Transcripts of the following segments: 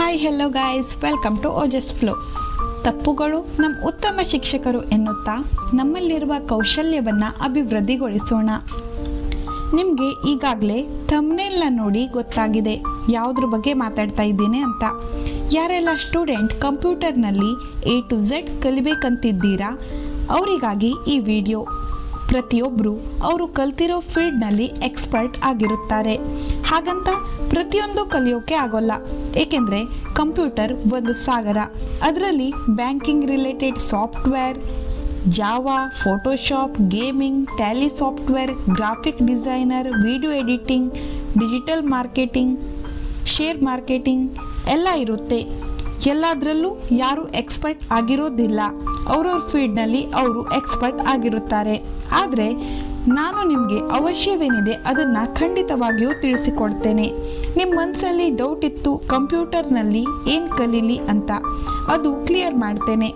Hi hello guys, welcome to Ojas flow. ತಪ್ಪುಗಳು ನಮ್ಮ ಉತ್ತಮ ಶಿಕ್ಷಕರು ಎನ್ನುತ್ತಾ ನಮ್ಮಲ್ಲಿರುವ ಕೌಶಲ್ಯವನ್ನು ಅಭಿವೃದ್ಧಿಗೊಳಿಸೋಣ. ನಿಮಗೆ ಈಗಾಗಲೇ ಥಂಬ್ನೇಲ್ನ ನೋಡಿ ಗೊತ್ತಾಗಿದೆ ಯಾವುದ್ರ ಬಗ್ಗೆ ಮಾತಾಡ್ತಾ ಇದ್ದೀನಿ ಅಂತ. ಯಾರೆಲ್ಲ ಸ್ಟೂಡೆಂಟ್ ಕಂಪ್ಯೂಟರ್ನಲ್ಲಿ A to Z ಕಲಿಬೇಕಂತಿದ್ದೀರಾ ಅವರಿಗಾಗಿ ಈ ವಿಡಿಯೋ. ಪ್ರತಿಯೊಬ್ಬರು ಅವರು ಕಲ್ತಿರೋ ಫೀಲ್ಡ್ನಲ್ಲಿ ಎಕ್ಸ್ಪರ್ಟ್ ಆಗಿರುತ್ತಾರೆ. ಹಾಗಂತ ಪ್ರತಿಯೊಂದು ಕಲಿಯೋಕೆ ಆಗೋಲ್ಲ, ಏಕೆಂದರೆ ಕಂಪ್ಯೂಟರ್ ಒಂದು ಸಾಗರ. ಅದರಲ್ಲಿ banking related software, Java, Photoshop, gaming, Tally software, graphic designer, video editing, digital marketing, share marketing ಎಲ್ಲ ಇರುತ್ತೆ. ಎಲ್ಲದರಲ್ಲೂ ಯಾರು ಎಕ್ಸ್ಪರ್ಟ್ ಆಗಿರೋದಿಲ್ಲ, ಅವ್ರವ್ರ ಫೀಲ್ಡ್ನಲ್ಲಿ ಅವರು ಎಕ್ಸ್ಪರ್ಟ್ ಆಗಿರುತ್ತಾರೆ. ಆದರೆ ನಾನು ನಿಮಗೆ ಅವಶ್ಯವೇನಿದೆ ಅದನ್ನು ಖಂಡಿತವಾಗಿಯೂ ತಿಳಿಸಿಕೊಡ್ತೇನೆ. ನಿಮ್ಮ ಮನಸ್ಸಲ್ಲಿ ಡೌಟ್ ಇತ್ತು ಕಂಪ್ಯೂಟರ್ನಲ್ಲಿ ಏನು ಕಲೀಲಿ ಅಂತ, ಅದು ಕ್ಲಿಯರ್ ಮಾಡ್ತೇನೆ.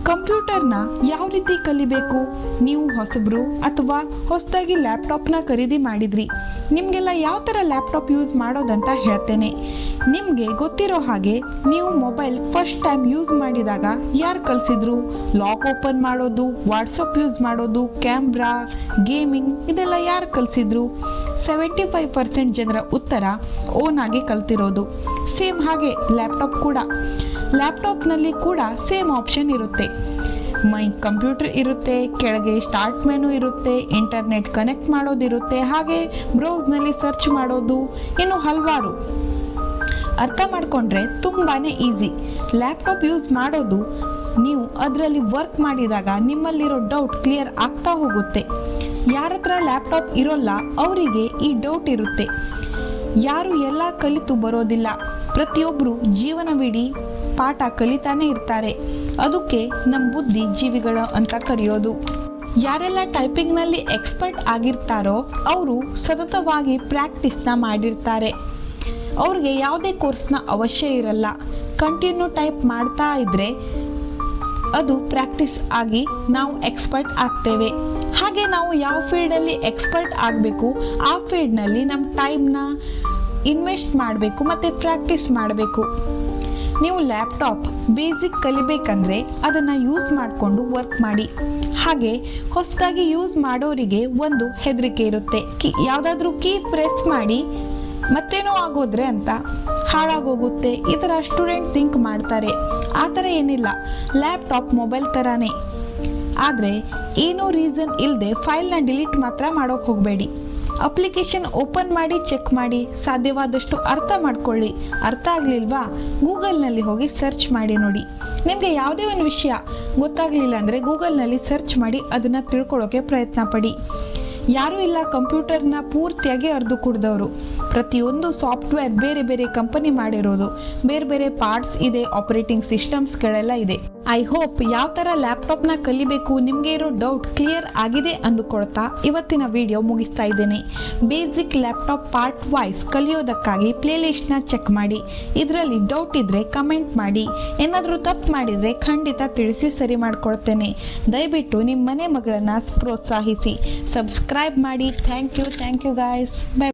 ಕಂಪ್ಯೂಟರ್ನ ಯಾವ ರೀತಿ ಕಲಿಬೇಕು? ನೀವು ಹೊಸಬ್ರು ಅಥವಾ ಹೊಸದಾಗಿ ಲ್ಯಾಪ್ಟಾಪ್ನ ಖರೀದಿ ಮಾಡಿದ್ರಿ, ನಿಮಗೆಲ್ಲ ಯಾವ ಥರ ಲ್ಯಾಪ್ಟಾಪ್ ಯೂಸ್ ಮಾಡೋದಂತ ಹೇಳ್ತೇನೆ. ನಿಮಗೆ ಗೊತ್ತಿರೋ ಹಾಗೆ ನೀವು ಮೊಬೈಲ್ ಫಸ್ಟ್ ಟೈಮ್ ಯೂಸ್ ಮಾಡಿದಾಗ ಯಾರು ಕಲಿಸಿದ್ರು? ಲಾಕ್ ಓಪನ್ ಮಾಡೋದು, ವಾಟ್ಸಪ್ ಯೂಸ್ ಮಾಡೋದು, ಕ್ಯಾಮ್ರಾ, ಗೇಮಿಂಗ್ ಇದೆಲ್ಲ ಯಾರು ಕಲಿಸಿದ್ರು? 75% ಜನರ ಉತ್ತರ ಓನ್ ಆಗಿ ಕಲ್ತಿರೋದು. ಸೇಮ್ ಹಾಗೆ ಲ್ಯಾಪ್ಟಾಪ್ ಕೂಡ. ಲ್ಯಾಪ್ಟಾಪ್ನಲ್ಲಿ ಕೂಡ ಸೇಮ್ ಆಪ್ಷನ್ ಇರುತ್ತೆ. ಮೈ ಕಂಪ್ಯೂಟರ್ ಇರುತ್ತೆ, ಕೆಳಗೆ ಸ್ಟಾರ್ಟ್ ಮೆನು ಇರುತ್ತೆ, ಇಂಟರ್ನೆಟ್ ಕನೆಕ್ಟ್ ಮಾಡೋದಿರುತ್ತೆ, ಹಾಗೆ ಬ್ರೌಸ್ನಲ್ಲಿ ಸರ್ಚ್ ಮಾಡೋದು, ಇನ್ನು ಹಲವಾರು. ಅರ್ಥ ಮಾಡಿಕೊಂಡ್ರೆ ತುಂಬಾ ಈಸಿ. ಲ್ಯಾಪ್ಟಾಪ್ ಯೂಸ್ ಮಾಡೋದು, ನೀವು ಅದರಲ್ಲಿ ವರ್ಕ್ ಮಾಡಿದಾಗ ನಿಮ್ಮಲ್ಲಿರೋ ಡೌಟ್ ಕ್ಲಿಯರ್ ಆಗ್ತಾ ಹೋಗುತ್ತೆ. ಯಾರ ಹತ್ರ ಲ್ಯಾಪ್ಟಾಪ್ ಇರೋಲ್ಲ ಅವರಿಗೆ ಈ ಡೌಟ್ ಇರುತ್ತೆ. ಯಾರು ಎಲ್ಲ ಕಲಿತು ಬರೋದಿಲ್ಲ, ಪ್ರತಿಯೊಬ್ಬರು ಜೀವನವಿಡೀ ಪಾಠ ಕಲಿತಾನೆ ಇರ್ತಾರೆ. ಅದಕ್ಕೆ ನಮ್ಮ ಬುದ್ಧಿ ಜೀವಿಗಳು ಅಂತ ಕರೆಯೋದು. ಯಾರೆಲ್ಲ ಟೈಪಿಂಗ್ನಲ್ಲಿ ಎಕ್ಸ್ಪರ್ಟ್ ಆಗಿರ್ತಾರೋ ಅವರು ಸತತವಾಗಿ ಪ್ರಾಕ್ಟೀಸ್ನ ಮಾಡಿರ್ತಾರೆ. ಅವ್ರಿಗೆ ಯಾವುದೇ ಕೋರ್ಸ್ನ ಅವಶ್ಯ ಇರಲ್ಲ. ಕಂಟಿನ್ಯೂ ಟೈಪ್ ಮಾಡ್ತಾ ಇದ್ದರೆ ಅದು ಪ್ರಾಕ್ಟೀಸ್ ಆಗಿ ನಾವು ಎಕ್ಸ್ಪರ್ಟ್ ಆಗ್ತೇವೆ. ಹಾಗೆ ನಾವು ಯಾವ ಫೀಲ್ಡಲ್ಲಿ ಎಕ್ಸ್ಪರ್ಟ್ ಆಗಬೇಕು ಆ ಫೀಲ್ಡ್ನಲ್ಲಿ ನಮ್ಮ ಟೈಮ್ನ ಇನ್ವೆಸ್ಟ್ ಮಾಡಬೇಕು ಮತ್ತು ಪ್ರಾಕ್ಟೀಸ್ ಮಾಡಬೇಕು. ನೀವು ಲ್ಯಾಪ್ಟಾಪ್ ಬೇಸಿಕ್ ಕಲಿಬೇಕಂದ್ರೆ ಅದನ್ನು ಯೂಸ್ ಮಾಡಿಕೊಂಡು ವರ್ಕ್ ಮಾಡಿ. ಹಾಗೆ ಹೊಸದಾಗಿ ಯೂಸ್ ಮಾಡೋರಿಗೆ ಒಂದು ಹೆದರಿಕೆ ಇರುತ್ತೆ, ಯಾವುದಾದ್ರೂ ಕೀ ಪ್ರೆಸ್ ಮಾಡಿ ಮತ್ತೇನೋ ಆಗೋದ್ರೆ ಅಂತ, ಹಾಳಾಗೋಗುತ್ತೆ, ಈ ಥರ ಸ್ಟೂಡೆಂಟ್ ಥಿಂಕ್ ಮಾಡ್ತಾರೆ. ಆ ಥರ ಏನಿಲ್ಲ, ಲ್ಯಾಪ್ಟಾಪ್ ಮೊಬೈಲ್ ಥರನೇ. ಆದರೆ ಏನೋ ರೀಸನ್ ಇಲ್ಲದೆ ಫೈಲ್ನ ಡಿಲೀಟ್ ಮಾತ್ರ ಮಾಡೋಕ್ಕೆ ಹೋಗಬೇಡಿ. ಅಪ್ಲಿಕೇಶನ್ ಓಪನ್ ಮಾಡಿ ಚೆಕ್ ಮಾಡಿ, ಸಾಧ್ಯವಾದಷ್ಟು ಅರ್ಥ ಮಾಡ್ಕೊಳ್ಳಿ. ಅರ್ಥ ಆಗಲಿಲ್ವಾ ಗೂಗಲ್ನಲ್ಲಿ ಹೋಗಿ ಸರ್ಚ್ ಮಾಡಿ ನೋಡಿ. ನಿಮಗೆ ಯಾವುದೇ ಒಂದು ವಿಷಯ ಗೊತ್ತಾಗಲಿಲ್ಲ ಅಂದರೆ ಗೂಗಲ್ನಲ್ಲಿ ಸರ್ಚ್ ಮಾಡಿ ಅದನ್ನು ತಿಳ್ಕೊಳ್ಳೋಕೆ ಪ್ರಯತ್ನ ಪಡಿ. ಯಾರೂ ಇಲ್ಲ ಕಂಪ್ಯೂಟರ್ನ ಪೂರ್ತಿಯಾಗಿ ಅರ್ದು ಕುಡ್ದವರು. ಪ್ರತಿಯೊಂದು ಸಾಫ್ಟ್ವೇರ್ ಬೇರೆ ಬೇರೆ ಕಂಪನಿ ಮಾಡಿರೋದು, ಬೇರೆ ಬೇರೆ ಪಾರ್ಟ್ಸ್ ಇದೆ, ಆಪರೇಟಿಂಗ್ ಸಿಸ್ಟಮ್ಸ್ಗಳೆಲ್ಲ ಇದೆ. ಐ ಹೋಪ್ ಯಾವ ಥರ ಲ್ಯಾಪ್ಟಾಪ್ನ ಕಲಿಬೇಕು ನಿಮಗೆ ಇರೋ ಡೌಟ್ ಕ್ಲಿಯರ್ ಆಗಿದೆ ಅಂದುಕೊಳ್ತಾ ಇವತ್ತಿನ ವಿಡಿಯೋ ಮುಗಿಸ್ತಾ ಇದ್ದೇನೆ. ಬೇಸಿಕ್ ಲ್ಯಾಪ್ಟಾಪ್ ಪಾರ್ಟ್ ವೈಸ್ ಕಲಿಯೋದಕ್ಕಾಗಿ ಪ್ಲೇಲಿಸ್ಟ್ನ ಚೆಕ್ ಮಾಡಿ. ಇದರಲ್ಲಿ ಡೌಟ್ ಇದ್ದರೆ ಕಮೆಂಟ್ ಮಾಡಿ. ಏನಾದರೂ ತಪ್ಪು ಮಾಡಿದರೆ ಖಂಡಿತ ತಿಳಿಸಿ ಸರಿ ಮಾಡ್ಕೊಳ್ತೇನೆ. ದಯವಿಟ್ಟು ನಿಮ್ಮ ಮನೆ ಮಗಳನ್ನು ಪ್ರೋತ್ಸಾಹಿಸಿ. ಸಬ್ಸ್ಕ್ರೈಬ್ ಮಾಡಿ. Thank you guys. ಬೈ.